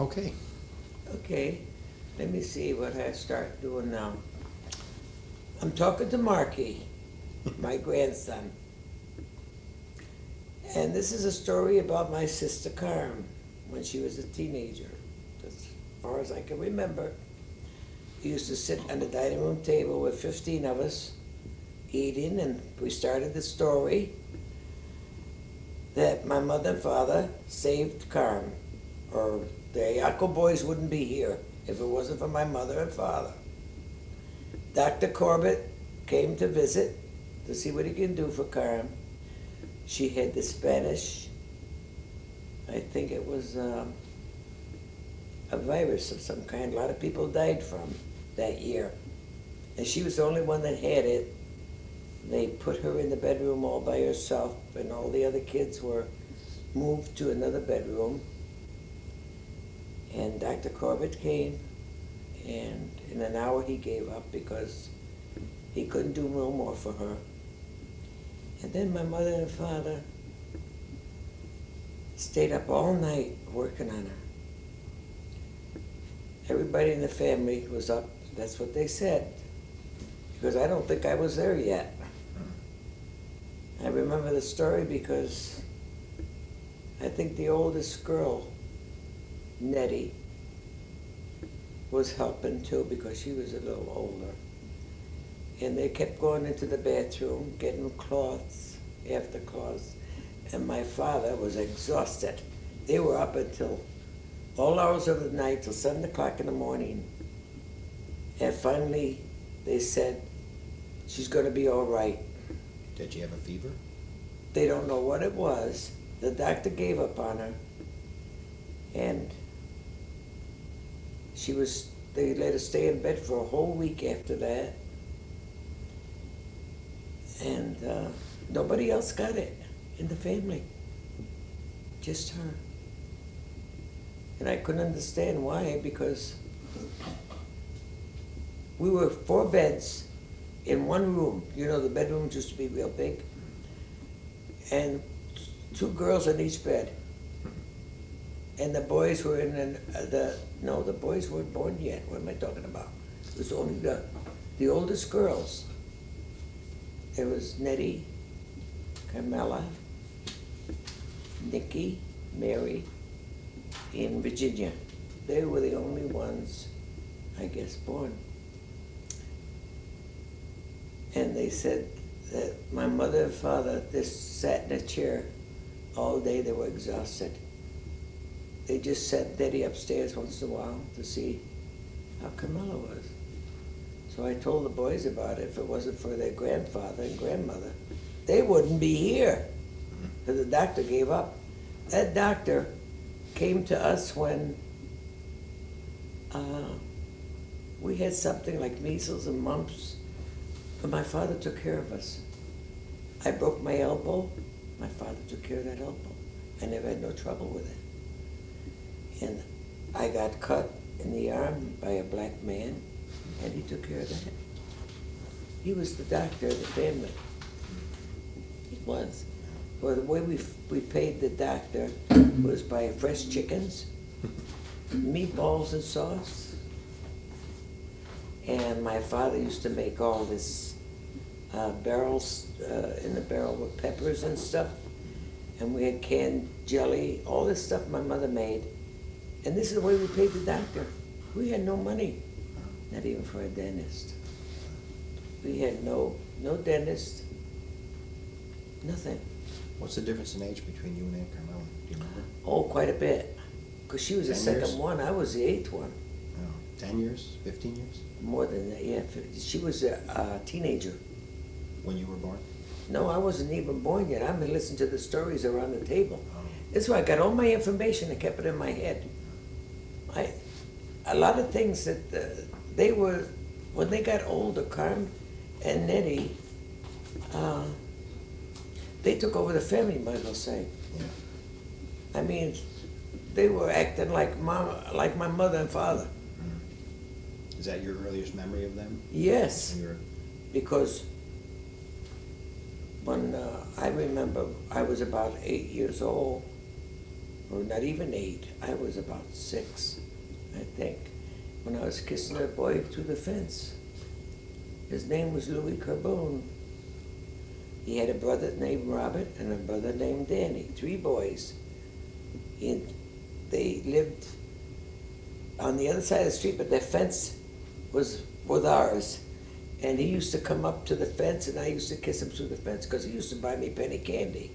Okay. Okay, let me see what I start doing now. I'm talking to Marky, my grandson. And this is a story about my sister Carm when she was a teenager. As far as I can remember, we used to sit on the dining room table with 15 of us eating, and we started the story that my mother and father saved Carm, or the Yaco boys wouldn't be here if it wasn't for my mother and father. Dr. Corbett came to visit to see what he can do for Carm. She had the Spanish, I think it was a virus of some kind. A lot of people died from that year. And she was the only one that had it. They put her in the bedroom all by herself, and all the other kids were moved to another bedroom. And Dr. Corbett came, and in an hour he gave up because he couldn't do no more for her. And then my mother and father stayed up all night working on her. Everybody in the family was up, that's what they said, because I don't think I was there yet. I remember the story because I think the oldest girl, Nettie, was helping too because she was a little older. And they kept going into the bathroom, getting cloths after cloths. And my father was exhausted. They were up until all hours of the night, till 7 o'clock in the morning. And finally, they said, she's going to be all right. Did she have a fever? They don't know what it was. The doctor gave up on her. And they let her stay in bed for a whole week after that. And nobody else got it in the family, just her. And I couldn't understand why, because we were 4 beds in one room. You know, the bedrooms used to be real big. And 2 girls in each bed. And the boys were in the boys weren't born yet. What am I talking about? It was only the oldest girls. There was Nettie, Carmela, Nikki, Mary, and Virginia. They were the only ones, I guess, born. And they said that my mother and father just sat in a chair all day. They were exhausted. They just sent Nettie upstairs once in a while to see how Carmela was. So I told the boys about it. If it wasn't for their grandfather and grandmother, they wouldn't be here, because the doctor gave up. That doctor came to us when we had something like measles and mumps, but my father took care of us. I broke my elbow. My father took care of that elbow. I never had no trouble with it. And I got cut in the arm by a black man, and he took care of that. He was the doctor of the family. He was. Well, the way we paid the doctor was by fresh chickens, meatballs and sauce. And my father used to make all this barrels in the barrel with peppers and stuff. And we had canned jelly, all this stuff my mother made. And this is the way we paid the doctor. We had no money, not even for a dentist. We had no dentist, nothing. What's the difference in age between you and Aunt Carmela? Do you remember? Oh, quite a bit. Because she was the 10 second years? one, I was the 8th one. Oh, 10 years? 15 years? More than that, yeah. She was a teenager. When you were born? No, I wasn't even born yet. I've been listening to the stories around the table. Oh. That's why I got all my information and kept it in my head. A lot of things that they were, when they got older, Carm and Nettie, they took over the family, might as well say. Yeah. I mean, they were acting like my mother and father. Is that your earliest memory of them? Yes, When you were... because when I remember I was about 8 years old, or not even 8. I was about 6, I think, when I was kissing a boy through the fence. His name was Louis Carbone. He had a brother named Robert and a brother named Danny, 3 boys. And they lived on the other side of the street, but their fence was with ours. And he used to come up to the fence, and I used to kiss him through the fence because he used to buy me penny candy.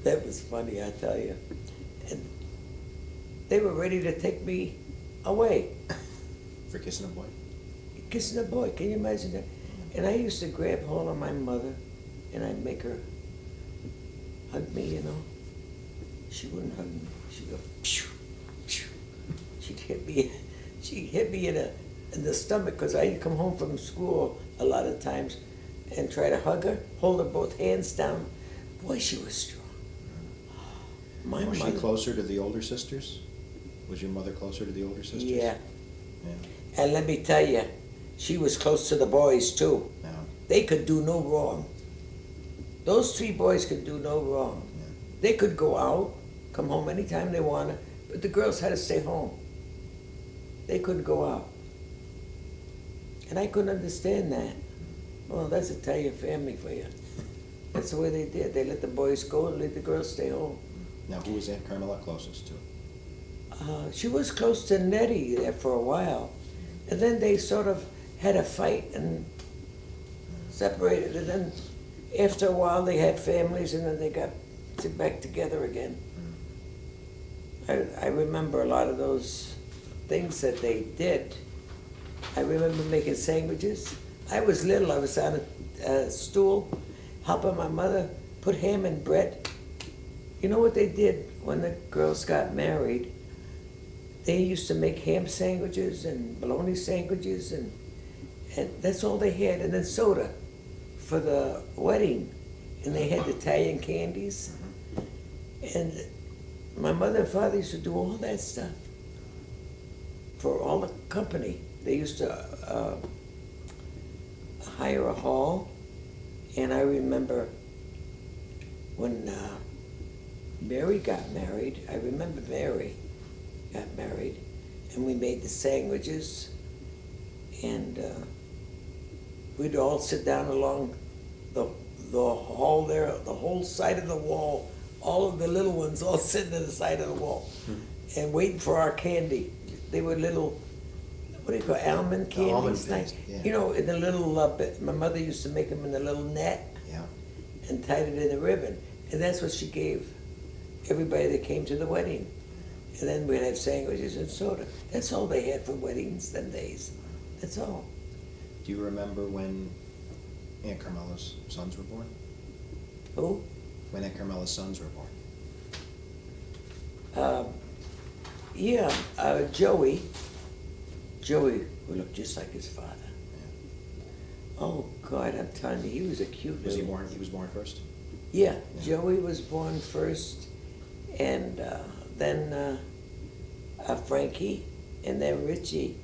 That was funny, I tell you. And they were ready to take me away. For kissing a boy? Kissing a boy, can you imagine that? And I used to grab hold of my mother, and I'd make her hug me, you know. She wouldn't hug me. She'd go, pew, pew. She'd hit me in the stomach, because I'd come home from school a lot of times and try to hug her, hold her both hands down. Boy, she was strong. My Was mother, she closer to the older sisters? Was your mother closer to the older sisters? yeah. Yeah. And let me tell you, she was close to the boys too. No. They could do no wrong. Those 3 boys could do no wrong. Yeah. They could go out, come home anytime they wanted, but the girls had to stay home. They couldn't go out. And I couldn't understand that. Well, that's Italian family for you. That's the way they did. They let the boys go and let the girls stay home. Now, who was Aunt Carmela closest to? She was close to Nettie there for a while. And then they sort of had a fight and separated. And then after a while they had families, and then they got back together again. I remember a lot of those things that they did. I remember making sandwiches. I was little. I was on a stool helping my mother put ham and bread. You know what they did when the girls got married? They used to make ham sandwiches and bologna sandwiches, and that's all they had, and then soda for the wedding. And they had Italian candies. And my mother and father used to do all that stuff for all the company. They used to hire a hall, and I remember when Mary got married, I remember Mary got married, and we made the sandwiches, and we'd all sit down along the hall there, the whole side of the wall, all of the little ones all sitting on the side of the wall, and waiting for our candy. They were little, what do you call it, almond candies? Almond things, yeah. You know, in the little, my mother used to make them in the little net Yeah. and tied it in a ribbon. And that's what she gave everybody that came to the wedding. And then we'd have sandwiches and soda. That's all they had for weddings them days. That's all. Do you remember when Aunt Carmela's sons were born? Who? When Aunt Carmela's sons were born? Yeah, Joey. Joey, who looked just like his father. Yeah. Oh, God, I'm telling you, he was a cute Was he little- born? He was born first? Yeah, Yeah. Joey was born first, and then Frankie, and then Richie.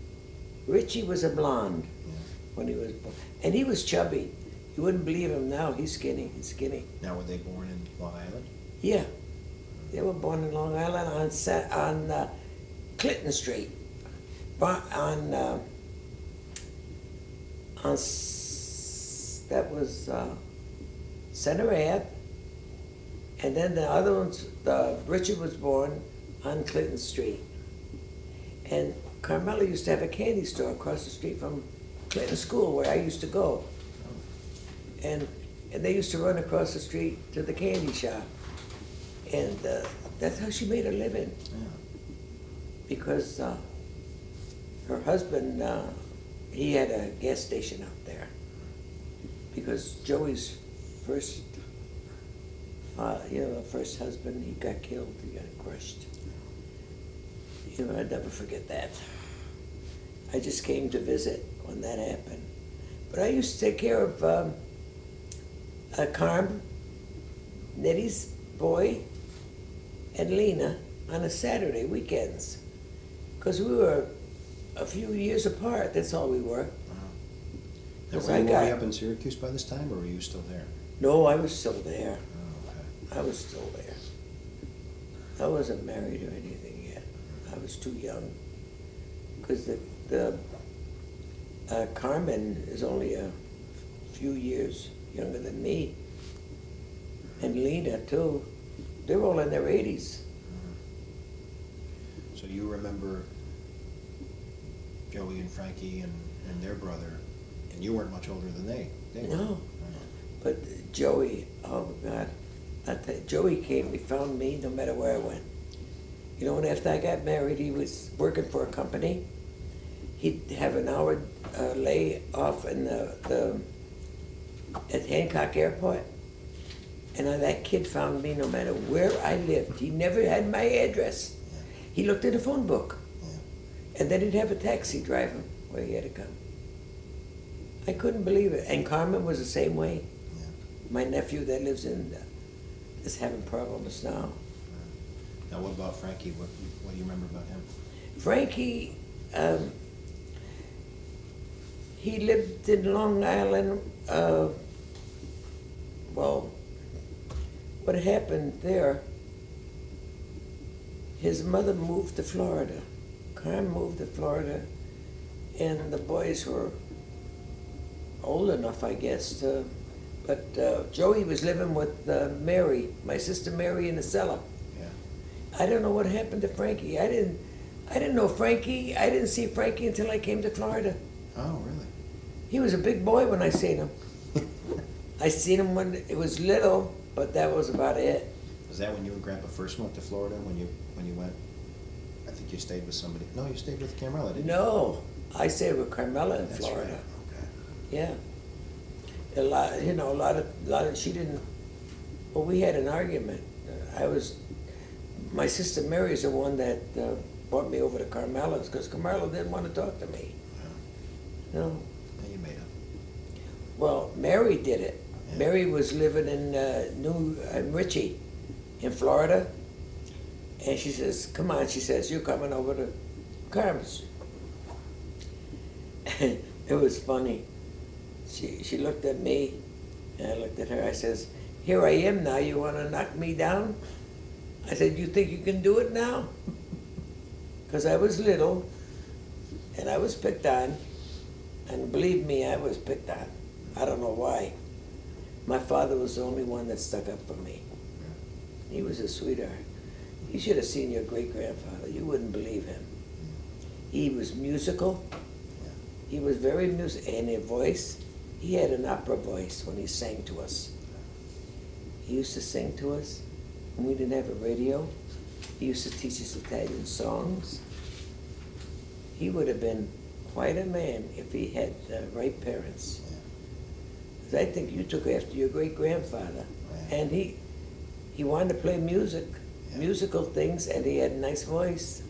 Richie was a blonde Yeah. when he was born, and he was chubby. You wouldn't believe him now. He's skinny. He's skinny. Now, were they born in Long Island? Yeah, they were born in Long Island on Clinton Street, that was Center Ave, and then the other ones, Richard was born on Clinton Street. And Carmela used to have a candy store across the street from Clinton School, where I used to go. And they used to run across the street to the candy shop. And that's how she made her living, Yeah. because her husband, he had a gas station out there. Because Joey's first, first husband, he got killed, he got crushed. I'd never forget that. I just came to visit when that happened. But I used to take care of Carm, Nettie's boy, and Lena on a Saturday, weekends. Because we were a few years apart, that's all we were. Wow. Now, Because were I you already got- up in Syracuse by this time, or were you still there? No, I was still there. Oh, okay. I was still there. I wasn't married or anything yet. I was too young. Because Carmen is only a few years younger than me. And Lena, too. They're all in their 80s. So you remember Joey and Frankie and their brother, and you weren't much older than they were. No. But Joey, oh God, Joey came, he found me no matter where I went. You know, and after I got married, he was working for a company. He'd have an hour lay off in at Hancock Airport. And that kid found me no matter where I lived. He never had my address. Yeah. He looked in the phone book. Yeah. And then he'd have a taxi drive him where he had to come. I couldn't believe it. And Carmen was the same way. Yeah. My nephew that lives in is having problems now. Now, what about Frankie? What do you remember about him? Frankie, he lived in Long Island. Well, what happened there, his mother moved to Florida. Carmen moved to Florida, and the boys were old enough, I guess, but Joey was living with Mary, my sister Mary, in the cellar. Yeah. I don't know what happened to Frankie. I didn't know Frankie. I didn't see Frankie until I came to Florida. Oh, really? He was a big boy when I seen him. I seen him when it was little, but that was about it. Was that when you and Grandpa first went to Florida? When you went? I think you stayed with somebody. No, you stayed with Camarella, didn't you? No, I stayed with Carmela in That's Florida. right. Okay. Yeah. A lot of, she didn't, well, we had an argument. My sister Mary's the one that brought me over to Carmela's, because Carmela didn't want to talk to me. Yeah. No. Yeah, you made up. Well, Mary did it. Yeah. Mary was living in Ritchie, in Florida, and she says, "Come on," she says, "you're coming over to Carmen's." It was funny. She looked at me, and I looked at her. I says, "Here I am now. You want to knock me down?" I said, "You think you can do it now?" Because I was little, and I was picked on, and believe me, I was picked on. I don't know why. My father was the only one that stuck up for me. He was a sweetheart. You should have seen your great-grandfather. You wouldn't believe him. He was musical. He was very musical. And his voice, he had an opera voice when he sang to us. He used to sing to us when we didn't have a radio. He used to teach us Italian songs. He would have been quite a man if he had the right parents. Because I think you took after your great-grandfather. Yeah. And he wanted to play music, Yeah. musical things, and he had a nice voice.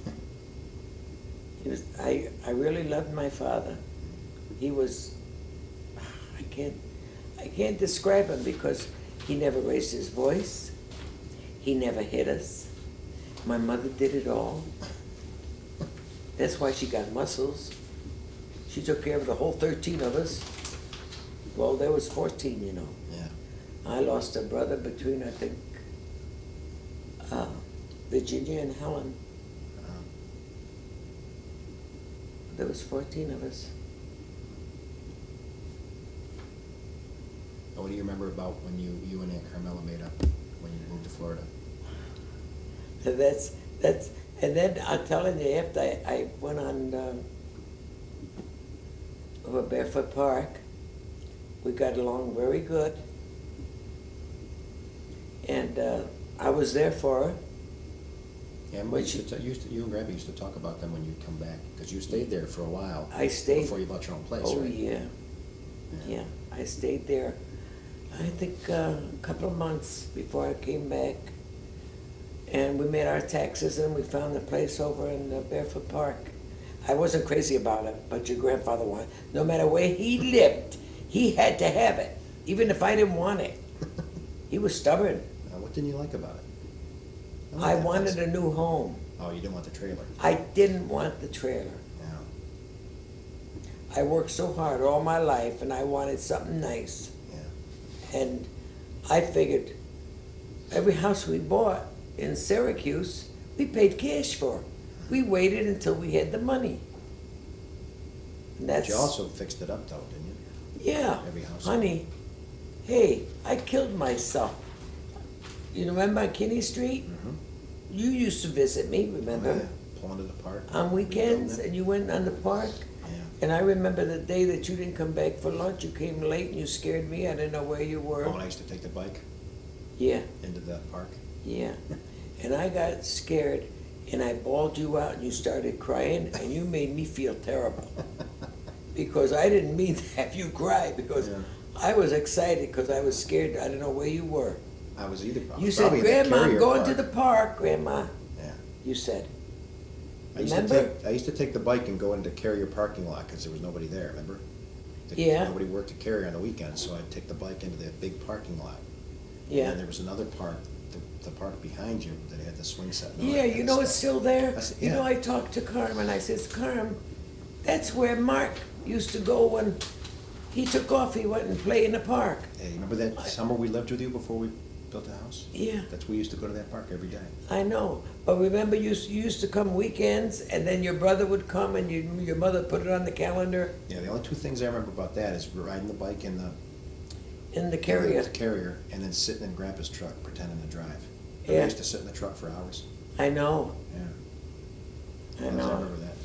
I really loved my father. He was, I can't describe him, because he never raised his voice. He never hit us. My mother did it all. That's why she got muscles. She took care of the whole 13 of us. Well, there was 14, you know. Yeah. I lost a brother between, I think, Virginia and Helen. There was 14 of us. What do you remember about when you and Aunt Carmela made up when you moved to Florida? That's, and then I'm telling you, after I went on over Barefoot Park, we got along very good. And I was there for her. Yeah, and you and Grandpa used to talk about them when you'd come back, because you stayed there for a while. I stayed. Before you bought your own place, Oh, right? yeah. I stayed there, I think, a couple of months before I came back. And we made our taxes, and we found a place over in Barefoot Park. I wasn't crazy about it, but your grandfather wanted. No matter where he lived, he had to have it, even if I didn't want it. He was stubborn. What didn't you like about it? I wanted a new home. Oh, you didn't want the trailer? I didn't want the trailer. No. I worked so hard all my life, and I wanted something nice. Yeah. And I figured every house we bought in Syracuse, we paid cash for. We waited until we had the money. And But that's, you also fixed it up though, didn't you? yeah, Every house. honey, hey, I killed myself. You remember on Kinney Street? Mm-hmm. You used to visit me, remember? Pulling it apart. On weekends, Rebuilding it. and you went on the park? Yeah. And I remember the day that you didn't come back for lunch, you came late and you scared me, I didn't know where you were. Oh, and I used to take the bike Yeah, into the park. yeah. And I got scared, and I bawled you out, and you started crying, and you made me feel terrible. Because I didn't mean to have you cry, because Yeah. I was excited, because I was scared, I didn't know where you were. I was either. You said, probably in the Grandma, I'm Carrier going to park. the park, Grandma, Yeah. you said. I used Remember? I used to take the bike and go into Carrier parking lot because there was nobody there, remember? Yeah. Nobody worked at Carrier on the weekends, so I'd take the bike into the big parking lot. Yeah. And there was another park, the park behind you, that had the swing set and all Yeah, that you kind know of it's stuff. still there? I said, You know, yeah. I talked to Carm, and I says, Carm, that's where Mark used to go when he took off, he went and played in the park. Hey, you remember that summer we lived with you before we built the house? Yeah, We used to go to that park every day. I know, but remember you used to come weekends, and then your brother would come, and your mother put it on the calendar Yeah, the only two things I remember about that is riding the bike in the in the Carrier. Carrier, and then sitting in Grandpa's truck pretending to drive. And Yeah. We used to sit in the truck for hours. I know, Yeah. I I know. remember that.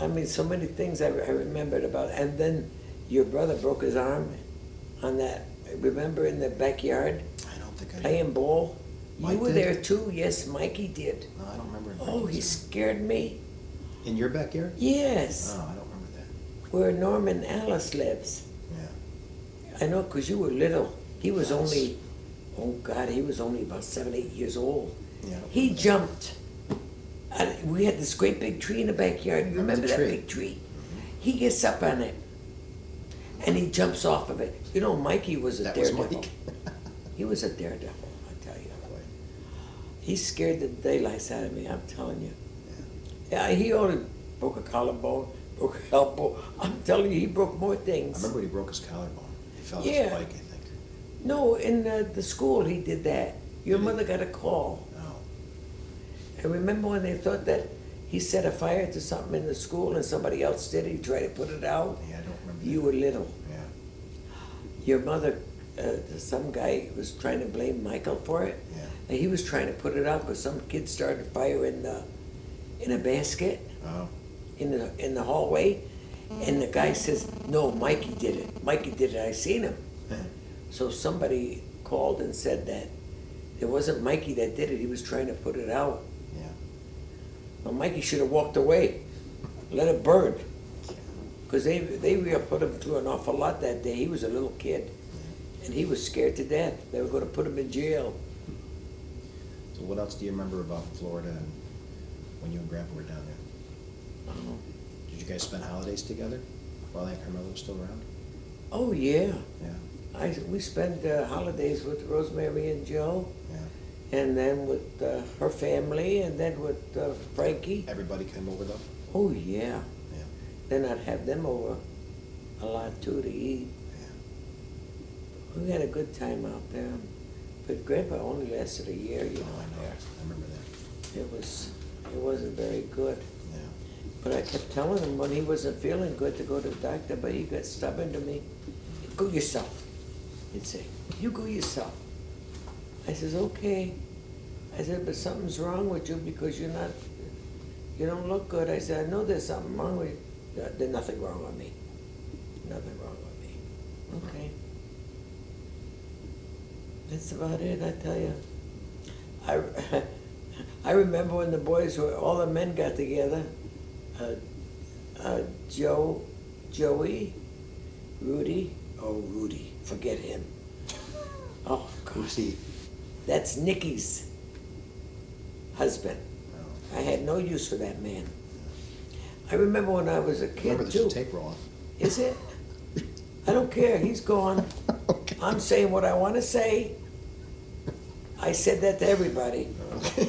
I mean, so many things I remembered about, and then your brother broke his arm on that, remember in the backyard, I don't think I did. playing ball? You Mike were did? there too, yes, Mikey did. No, I don't remember. him Oh, breaking he his arm. scared me. In your backyard? Yes, Oh, I don't remember that. where Norman Alice lives. Yeah. I know, 'cause you were little. He was Yes. only, oh God, he was only about 7, 8 years old. Yeah, I don't He remember that. jumped. We had this great big tree in the backyard. You Remember remember the that tree? big tree? He gets up on it, and he jumps off of it. You know, Mikey was a That was daredevil. Mike. He was a daredevil, I tell you. He scared the daylights out of me, I'm telling you. Yeah, he only broke a collarbone, broke an elbow. I'm telling you, he broke more I things. remember when he broke his collarbone. He fell off Yeah. his bike, I think. No, in the school he did that. Your Did he? mother got a call. No. And remember when they thought that he set a fire to something in the school and somebody else did it, he tried to put it out? Yeah, I don't remember You that. were little. Yeah. Your mother, some guy was trying to blame Michael for it. Yeah. And he was trying to put it out because some kid started a fire in a basket Oh. in the hallway. And the guy says, no, Mikey did it. Mikey did it, I seen him. So somebody called and said that it wasn't Mikey that did it, he was trying to put it out. Yeah. Well, Mikey should have walked away, let it burn. Because they put him through an awful lot that day. He was a little kid, and he was scared to death. They were gonna put him in jail. So what else do you remember about Florida and when you and Grandpa were down there? Oh, Did you guys spend holidays together while Aunt Carmela was still around? oh yeah. Yeah. We spent holidays with Rosemary and Joe, Yeah. and then with her family, and then with Frankie. Everybody came over though? Oh, yeah. Yeah. Then I'd have them over a lot too to eat. Yeah. We had a good time out there. But Grandpa only lasted a year, you Oh, know, I know. there. I remember that. It wasn't very good. Yeah. But I kept telling him when he wasn't feeling good to go to the doctor, but he got stubborn to me. Go yourself, he'd say. You go yourself. I says, okay. I said, but something's wrong with you because you don't look good. I said, I know there's something wrong with you. There's nothing wrong with me. Nothing wrong with me. Okay. That's about it, I tell you. I remember when the boys all the men got together, Joey, Rudy, Rudy, forget him. Oh, Who's God, he? that's Nikki's husband. Oh. I had no use for that man. I remember when I was a Remember kid this too. is tape rolling. Is it? I don't care, he's gone. Okay. I'm saying what I want to say. I said that to everybody. Okay.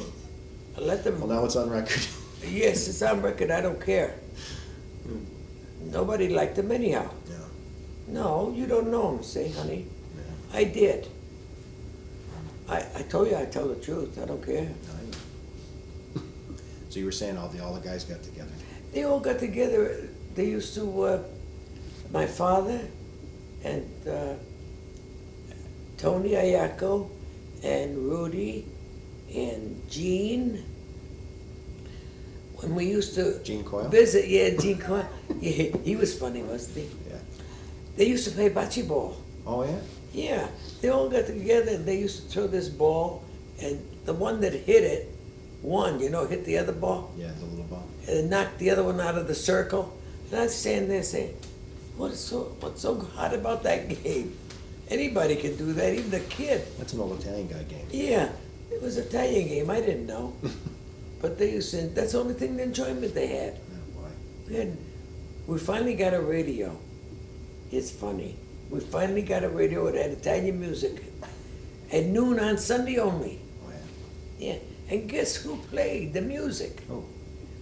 I let them. Well, now it's on record. Yes, it's on record, I don't care. Nobody liked him anyhow. Yeah. No, you don't know him, see, honey. Yeah. I did. I told you I tell the truth, I don't care. I know. So you were saying all the guys got together? They all got together, they used to, my father and Tony Ayako and Rudy and Gene. When we used to Gene Coyle? visit, yeah, Gene Coyle. Yeah, he was funny, wasn't he? Yeah. They used to play bocce ball. Oh, yeah? Yeah, they all got together and they used to throw this ball, and the one that hit it won, hit the other ball, Yeah, the little ball. and knocked the other one out of the circle. And I'd stand there saying, what's so hard about that game? Anybody can do that, even a kid. That's an old Italian guy game. Yeah, it was an Italian game, I didn't know. But they used to, that's the only thing, the enjoyment they had. Oh, boy. We finally got a radio. It's funny. We finally got a radio that had Italian music at noon on Sunday only. Oh, yeah. Yeah. And guess who played the music? Oh.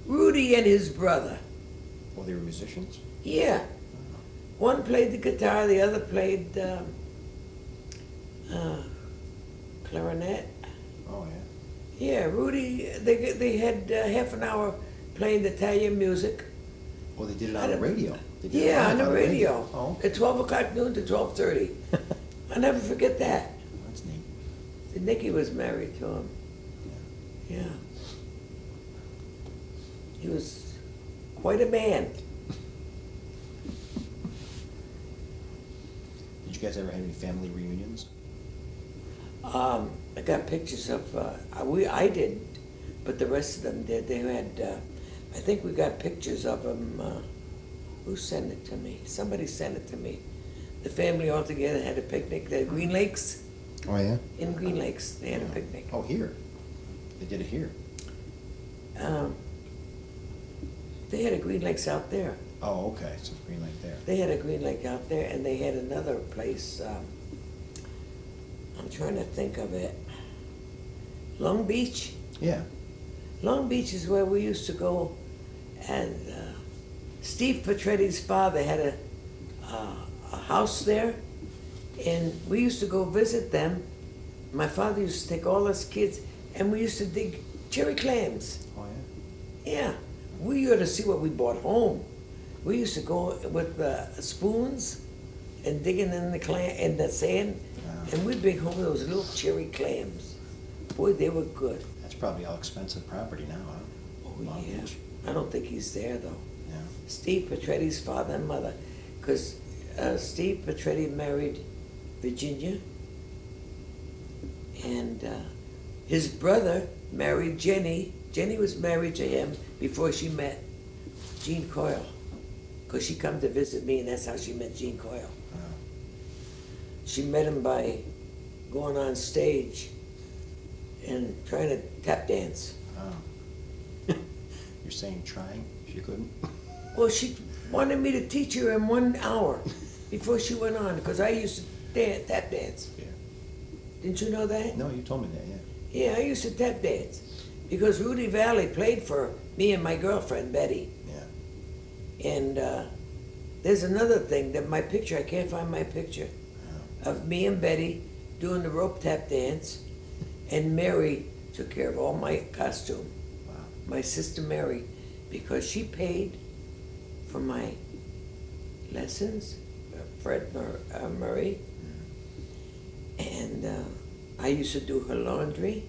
Rudy and his brother. Oh, they were musicians? Yeah. One played the guitar, the other played clarinet. Oh, yeah. Yeah, Rudy, they had half an hour playing the Italian music. Oh, they did it on the radio? They did it Yeah, live on the radio. Oh, At 12 o'clock noon to 12:30. I'll never forget that. that's neat. Nicky was married to him. Yeah. He was quite a man. Did you guys ever have any family reunions? I got pictures of, I didn't, but the rest of them did. They had, I think we got pictures of them, who sent it to me? Somebody sent it to me. The family all together had a picnic at Green Lakes. Oh, yeah? In Green Lakes, they had a picnic. Oh, here? They did it here? They had a Green Lakes out there. Oh, okay, so Green Lake there. They had a Green Lake out there, and they had another place, I'm trying to think of it. Long Beach? Yeah. Long Beach is where we used to go, and Steve Petretti's father had a house there, and we used to go visit them. My father used to take all us kids, and we used to dig cherry clams. Oh, yeah? Yeah, we ought to see what we brought home. We used to go with spoons and digging in the sand, and we'd bring home those little cherry clams. Boy, they were good. That's probably all expensive property now, huh? Oh, Long yeah. Beach. I don't think he's there, though. Yeah. Steve Petretti's father and mother, because Steve Petretti married Virginia, and his brother married Jenny. Jenny was married to him before she met Gene Coyle, because she come to visit me, and that's how she met Gene Coyle. Oh. She met him by going on stage and trying to tap dance. Oh. You're saying trying? She couldn't? Well, she wanted me to teach her in 1 hour before she went on, because I used to tap dance. Yeah. Didn't you know that? No, you told me that, yeah. Yeah, I used to tap dance, because Rudy Valley played for me and my girlfriend, Betty. Yeah. And there's another thing, that my picture, I can't find my picture, of me and Betty doing the rope tap dance, and Mary took care of all my costume. Wow. My sister Mary, because she paid for my lessons, Fred Murray, and I used to do her laundry,